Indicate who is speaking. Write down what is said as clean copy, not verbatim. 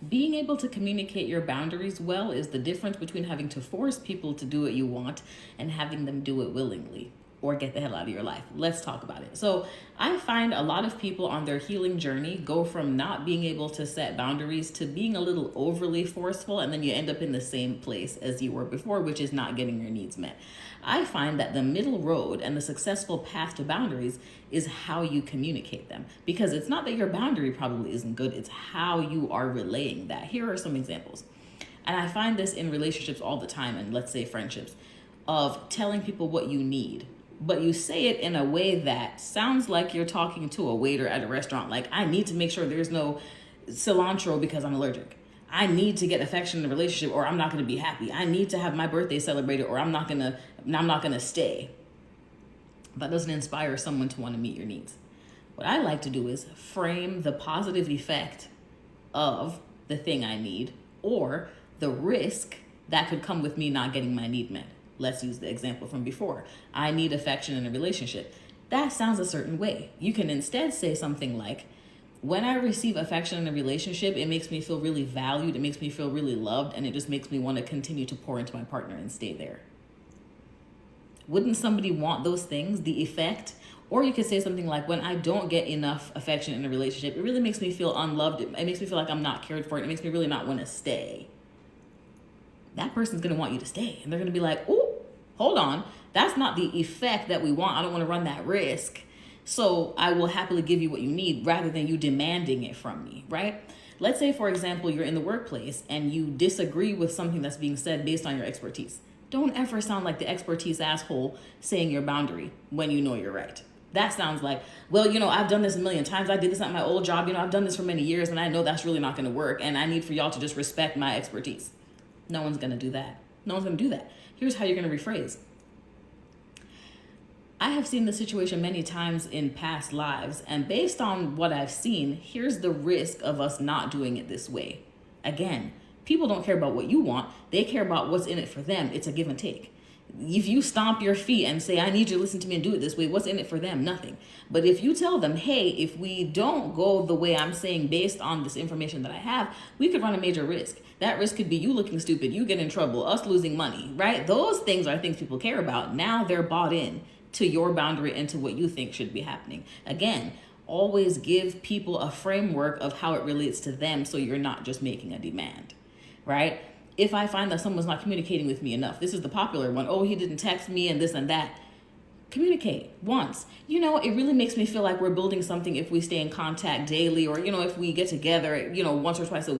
Speaker 1: Being able to communicate your boundaries well is the difference between having to force people to do what you want and having them do it willingly or get the hell out of your life. Let's talk about it. So, I find a lot of people on their healing journey go from not being able to set boundaries to being a little overly forceful, and then you end up in the same place as you were before, which is not getting your needs met. I find that the middle road and the successful path to boundaries is how you communicate them, because it's not that your boundary probably isn't good, it's how you are relaying that. Here are some examples. And I find this in relationships all the time, and let's say friendships, of telling people what you need, but you say it in a way that sounds like you're talking to a waiter at a restaurant. Like, I need to make sure there's no cilantro because I'm allergic. I need to get affection in a relationship or I'm not going to be happy. I need to have my birthday celebrated or I'm not going to stay. That doesn't inspire someone to want to meet your needs. What I like to do is frame the positive effect of the thing I need or the risk that could come with me not getting my need met. Let's use the example from before. I need affection in a relationship. That sounds a certain way. You can instead say something like, when I receive affection in a relationship, it makes me feel really valued, it makes me feel really loved, and it just makes me want to continue to pour into my partner and stay there. Wouldn't somebody want those things, the effect? Or you could say something like, when I don't get enough affection in a relationship, it really makes me feel unloved. It makes me feel like I'm not cared for. It makes me really not want to stay. That person's going to want you to stay. And they're going to be like, oh, hold on. That's not the effect that we want. I don't want to run that risk. So I will happily give you what you need rather than you demanding it from me, right? Let's say, for example, you're in the workplace and you disagree with something that's being said based on your expertise. Don't ever sound like the expertise asshole saying your boundary when you know you're right. That sounds like, well, I've done this a million times. I did this at my old job. I've done this for many years and I know that's really not going to work. And I need for y'all to just respect my expertise. No one's going to do that. No one's going to do that. Here's how you're going to rephrase. I have seen the situation many times in past lives, and based on what I've seen, here's the risk of us not doing it this way. Again, people don't care about what you want. They care about what's in it for them. It's a give and take. If you stomp your feet and say, I need you to listen to me and do it this way, what's in it for them? Nothing. But if you tell them, hey, if we don't go the way I'm saying based on this information that I have, we could run a major risk. That risk could be you looking stupid, you get in trouble, us losing money, right? Those things are things people care about. Now they're bought in to your boundary and to what you think should be happening. Again, always give people a framework of how it relates to them so you're not just making a demand, right? If I find that someone's not communicating with me enough, this is the popular one. Oh, he didn't text me and this and that. Communicate once. It really makes me feel like we're building something if we stay in contact daily or, if we get together, once or twice a